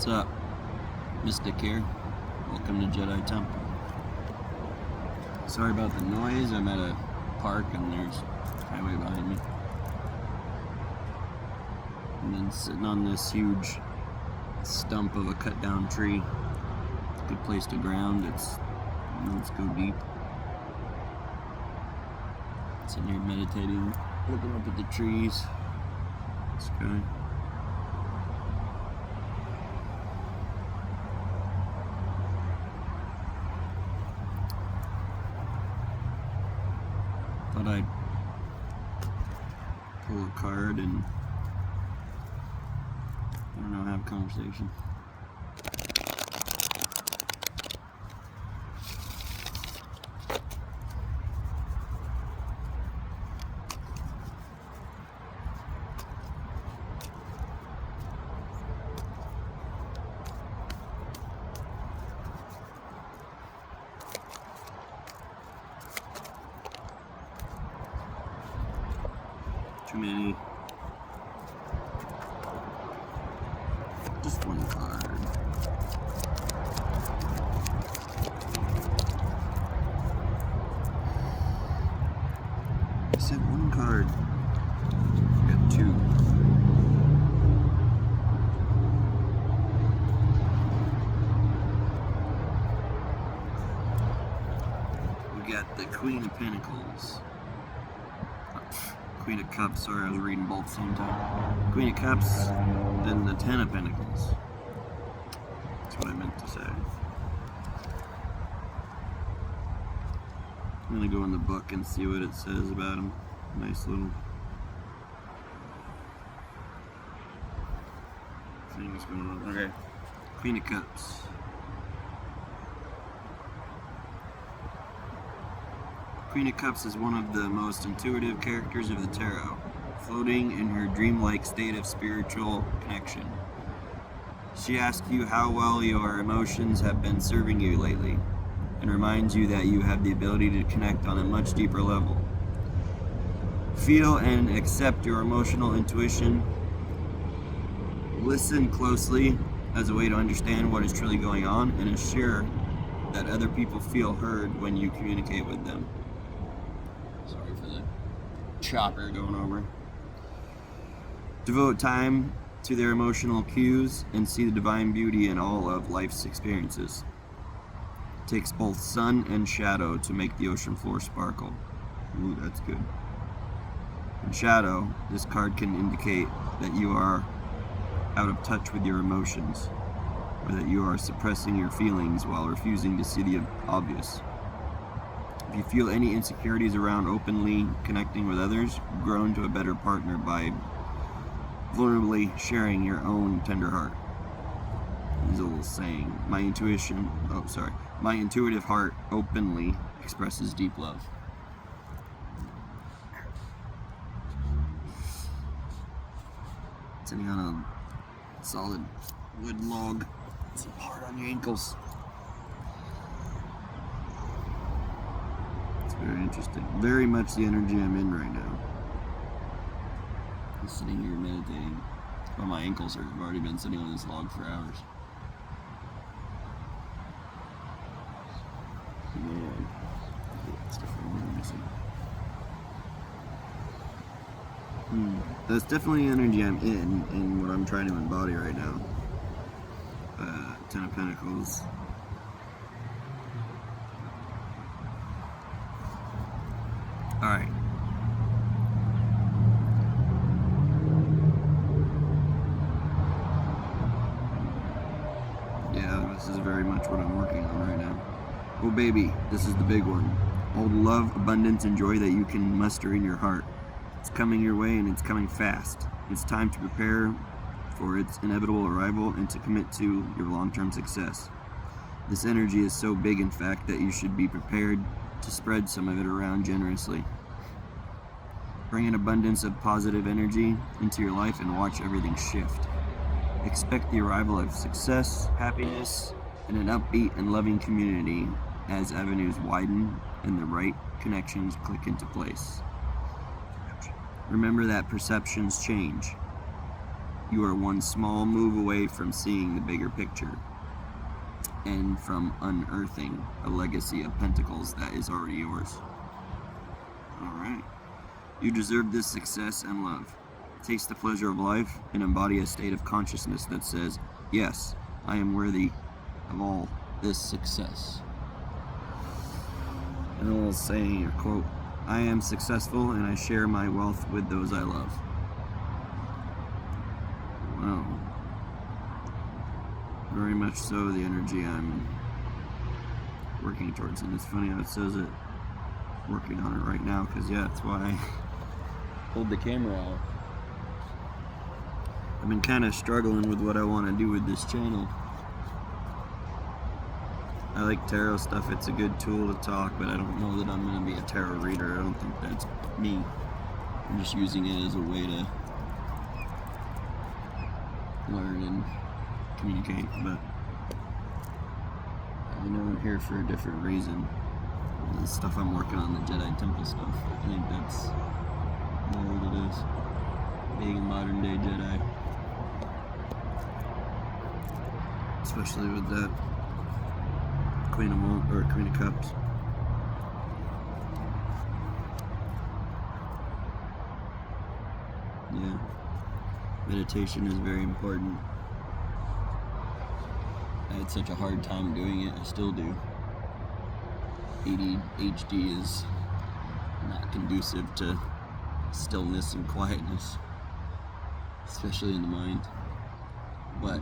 What's up? Mystic here. Welcome to Jedi Temple. Sorry about the noise. I'm at a park and there's a highway behind me. And then sitting on this huge stump of a cut down tree. It's a good place to ground. Let's go deep. Sitting here meditating, looking up at the trees, sky. Thought I'd pull a card and, I don't know, have a conversation. Too many. Just one card. I said one card. I got two. We got the Queen of Pentacles. Queen of Cups, sorry, I was reading both at the same time. Queen of Cups, then the Ten of Pentacles. That's what I meant to say. I'm gonna go in the book and see what it says about him. Nice little things going on. Okay. Queen of Cups. Queen of Cups is one of the most intuitive characters of the tarot, floating in her dreamlike state of spiritual connection. She asks you how well your emotions have been serving you lately, and reminds you that you have the ability to connect on a much deeper level. Feel and accept your emotional intuition. Listen closely as a way to understand what is truly going on, and ensure that other people feel heard when you communicate with them. Sorry for the chopper going over. Devote time to their emotional cues and see the divine beauty in all of life's experiences. It takes both sun and shadow to make the ocean floor sparkle. Ooh, that's good. In shadow, this card can indicate that you are out of touch with your emotions, or that you are suppressing your feelings while refusing to see the obvious. If you feel any insecurities around openly connecting with others, grow into a better partner by vulnerably sharing your own tender heart. There's a little saying, my intuitive heart openly expresses deep love. Sitting on a solid wood log. It's hard on your ankles. Very interesting. Very much the energy I'm in right now. I'm sitting here meditating. Well, my ankles hurt. I've already been sitting on this log for hours. Man. That's definitely the energy I'm in what I'm trying to embody right now. Ten of Pentacles. Alright. Yeah, this is very much what I'm working on right now. Oh baby, this is the big one. All the love, abundance, and joy that you can muster in your heart. It's coming your way and it's coming fast. It's time to prepare for its inevitable arrival and to commit to your long-term success. This energy is so big, in fact, that you should be prepared to spread some of it around generously. Bring an abundance of positive energy into your life and watch everything shift. Expect the arrival of success, happiness, and an upbeat and loving community as avenues widen and the right connections click into place. Remember that perceptions change. You are one small move away from seeing the bigger picture and from unearthing a legacy of pentacles that is already yours. Alright. You deserve this success and love. Taste the pleasure of life and embody a state of consciousness that says, yes, I am worthy of all this success. And a little saying or quote, I am successful and I share my wealth with those I love. Wow. Very much so the energy I'm working towards. And it's funny how it says it, working on it right now, because yeah, that's why I pulled the camera out. I've been kind of struggling with what I want to do with this channel. I like tarot stuff, it's a good tool to talk, but I don't know that I'm going to be a tarot reader. I don't think that's me. I'm just using it as a way to learn and communicate, but I know I'm here for a different reason. The stuff I'm working on, the Jedi Temple stuff, I think that's more what it is. Being a modern day Jedi. Especially with that Queen of Cups. Yeah. Meditation is very important. I had such a hard time doing it, I still do. ADHD is not conducive to stillness and quietness, especially in the mind. But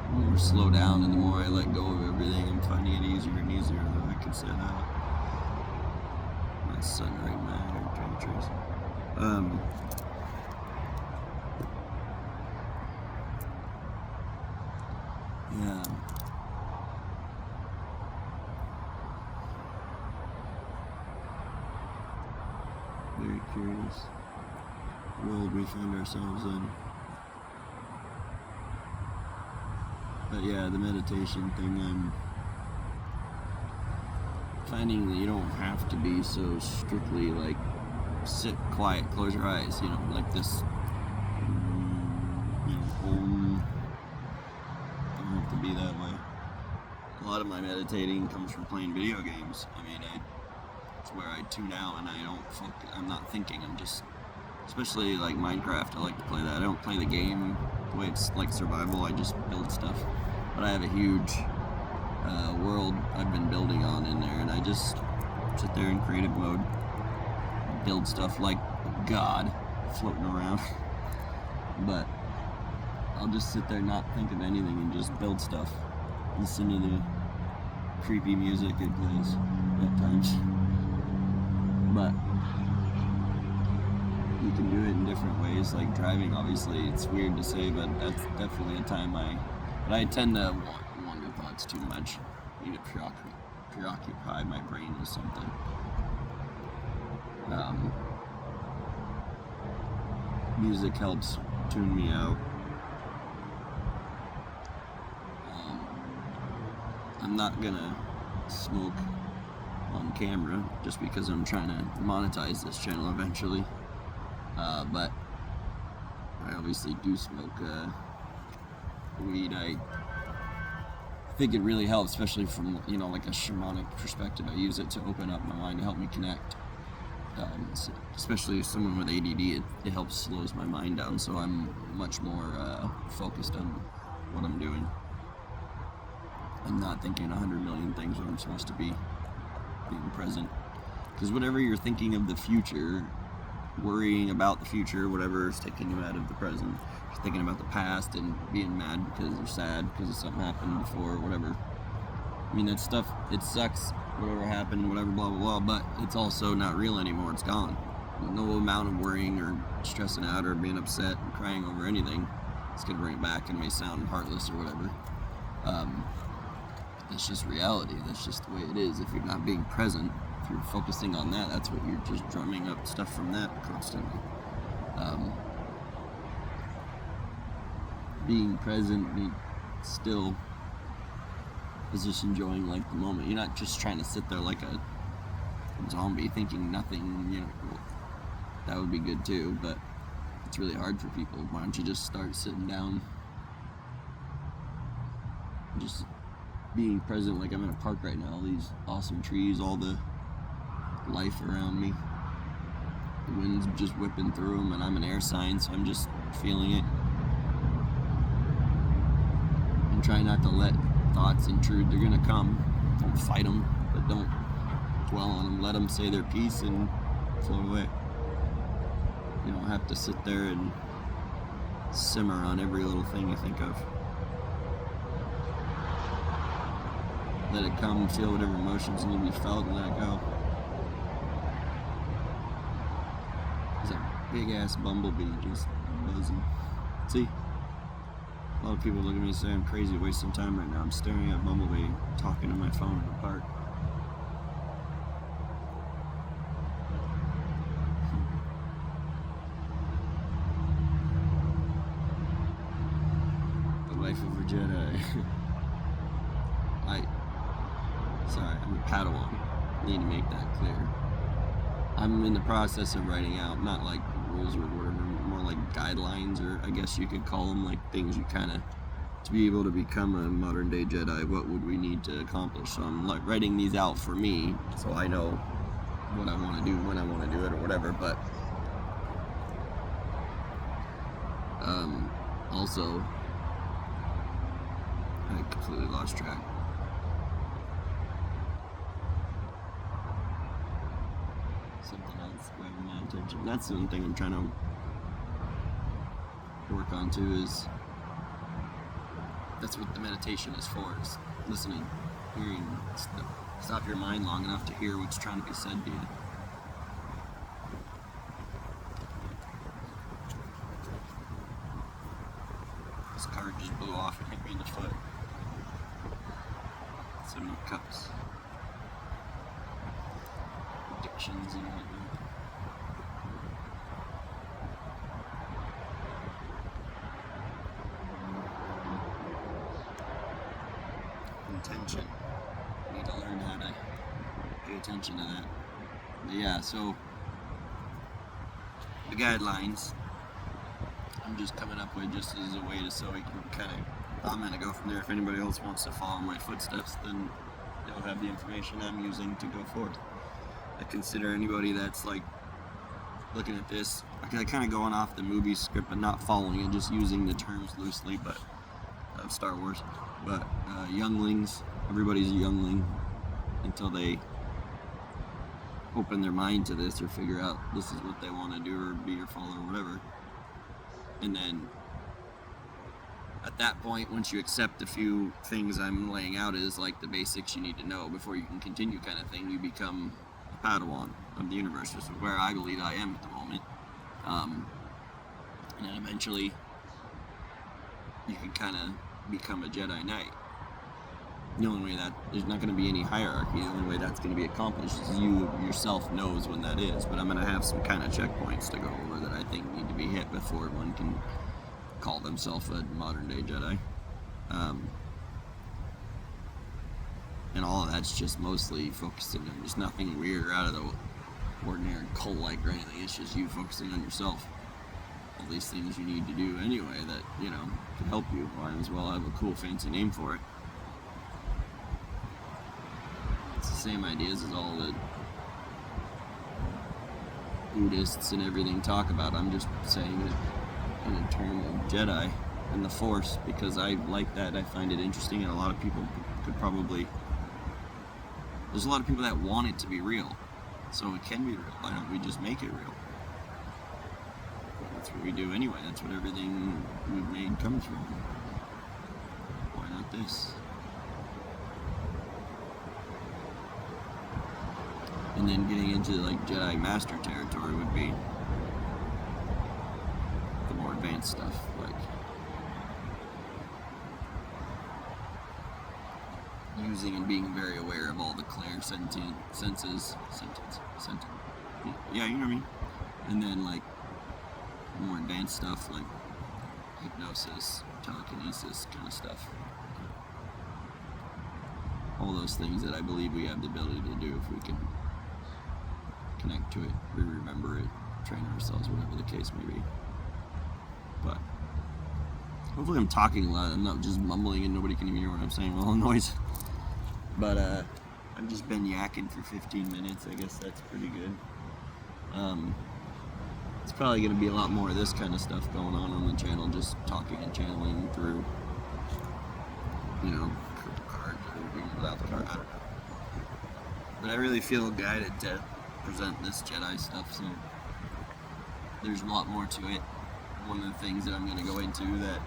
the more I slow down and the more I let go of everything, I'm finding it easier and easier, though I could say that. My son right in my eye trying to trace. Yeah. Very curious world we find ourselves in. But yeah, the meditation thing, I'm finding that you don't have to be so strictly like sit quiet, close your eyes, like this, don't have to be that way. A lot of my meditating comes from playing video games. I mean, it's where I tune out and I'm not thinking, I'm just, especially like Minecraft, I like to play that. I don't play the game the way it's like survival, I just build stuff. But I have a huge world I've been building on in there, and I just sit there in creative mode, build stuff like God floating around. But I'll just sit there, not think of anything, and just build stuff. Listen to the creepy music it plays at times. But you can do it in different ways, like driving, obviously. It's weird to say, but that's definitely a time but I tend to wonder thoughts too much. I need to preoccupy my brain with something. Music helps tune me out. I'm not gonna smoke on camera just because I'm trying to monetize this channel eventually. But I obviously do smoke weed. I think it really helps, especially from like a shamanic perspective. I use it to open up my mind, to help me connect. Especially as someone with ADD, it helps slows my mind down, so I'm much more focused on what I'm doing. I'm not thinking 100 million things when I'm supposed to be being present. Because whatever you're thinking of the future, worrying about the future, whatever is taking you out of the present. You're thinking about the past and being mad because you're sad because something happened before, whatever. I mean, that stuff, it sucks, whatever happened, whatever, blah, blah, blah, but it's also not real anymore. It's gone. No amount of worrying or stressing out or being upset and crying over anything, it's going to bring it back and may sound heartless or whatever. That's just reality. That's just the way it is. If you're not being present, if you're focusing on that, that's what you're just drumming up stuff from that constantly. Being present, being still, is just enjoying like the moment. You're not just trying to sit there like a zombie thinking nothing, that would be good too, but it's really hard for people. Why don't you just start sitting down, just being present? Like I'm in a park right now, these awesome trees, all the life around me. The wind's just whipping through them, and I'm an air sign, so I'm just feeling it. And try not to let thoughts intrude. They're gonna come. Don't fight them, but don't dwell on them. Let them say their piece and float away. You don't have to sit there and simmer on every little thing you think of. Let it come, feel whatever emotions need to be felt, and let it go. There's a big ass bumblebee just buzzing. See? A lot of people look at me and say I'm crazy, wasting time right now. I'm staring at a bumblebee, talking to my phone in the park. The life of a Jedi. I'm a Padawan. Need to make that clear. I'm in the process of writing out, not like rules or whatever, more like guidelines, or I guess you could call them like things you kind of, to be able to become a modern day Jedi, what would we need to accomplish? So I'm like writing these out for me, so I know what I want to do, when I want to do it, or whatever, but also, I completely lost track. Something else grabbing my attention. That's the one thing I'm trying to work on too, is that's what the meditation is for, is listening, hearing stuff. Stop your mind long enough to hear what's trying to be said to you. This car just blew off and hit me in the foot. So many cups. Addictions and whatnot. Intention. I need to learn how to pay attention to that. But yeah, so the guidelines I'm just coming up with just as a way to, so we can kind of, I'm gonna go from there. If anybody else wants to follow my footsteps, then they'll have the information I'm using to go forward. I consider anybody that's like looking at this, I kind of going off the movie script but not following it, just using the terms loosely, but of Star Wars. But younglings, everybody's a youngling until they open their mind to this or figure out this is what they want to do or be or follow or whatever. And then at that point, once you accept a few things I'm laying out as like the basics you need to know before you can continue kind of thing, you become a Padawan of the universe, which is where I believe I am at the moment. And then eventually you can kind of become a Jedi Knight. The only way that, there's not going to be any hierarchy, the only way that's going to be accomplished is you yourself knows when that is, but I'm going to have some kind of checkpoints to go over that I think need to be hit before one can call themselves a modern day Jedi. And all of that's just mostly focusing on just nothing weird or out of the ordinary cult-like or anything. It's just you focusing on yourself. All these things you need to do anyway that, you know, can help you. Might as well have a cool fancy name for it. It's the same ideas as all the Buddhists and everything talk about. I'm just saying it in a term of Jedi and the Force because I like that. I find it interesting, and a lot of people could probably, there's a lot of people that want it to be real, so it can be real. Why don't we just make it real? That's what we do anyway. That's what everything we've made comes from. Why not this? And then getting into like Jedi Master territory would be the more advanced stuff, like using and being very aware of all the clair sentient senses. Yeah, you know what I mean? And then like more advanced stuff like hypnosis, telekinesis kind of stuff. All those things that I believe we have the ability to do if we can connect to it, we remember it, train ourselves, whatever the case may be. But hopefully I'm talking a lot. I'm not just mumbling and nobody can even hear what I'm saying with all the noise. But I've just been yakking for 15 minutes. I guess that's pretty good. It's probably going to be a lot more of this kind of stuff going on the channel, just talking and channeling through, cards or without the card. I don't know. But I really feel guided to present this Jedi stuff, so there's a lot more to it. One of the things that I'm going to go into that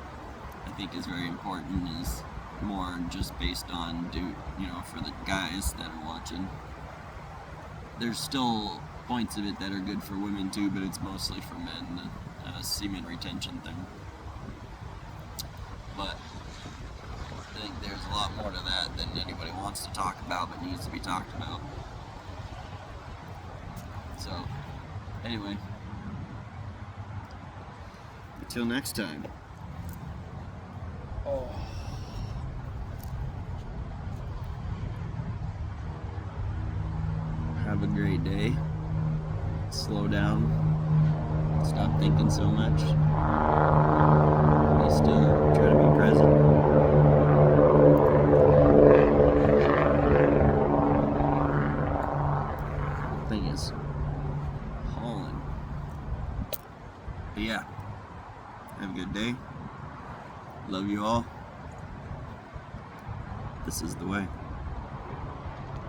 I think is very important is more just based on, for the guys that are watching. There's still points of it that are good for women too, but it's mostly for men, the semen retention thing. But I think there's a lot more to that than anybody wants to talk about, but needs to be talked about. So, anyway, until next time. Have a great day. Slow down. Stop thinking so much. Be still. Try to be present. Thing is hauling. But yeah. Have a good day. Love you all. This is the way.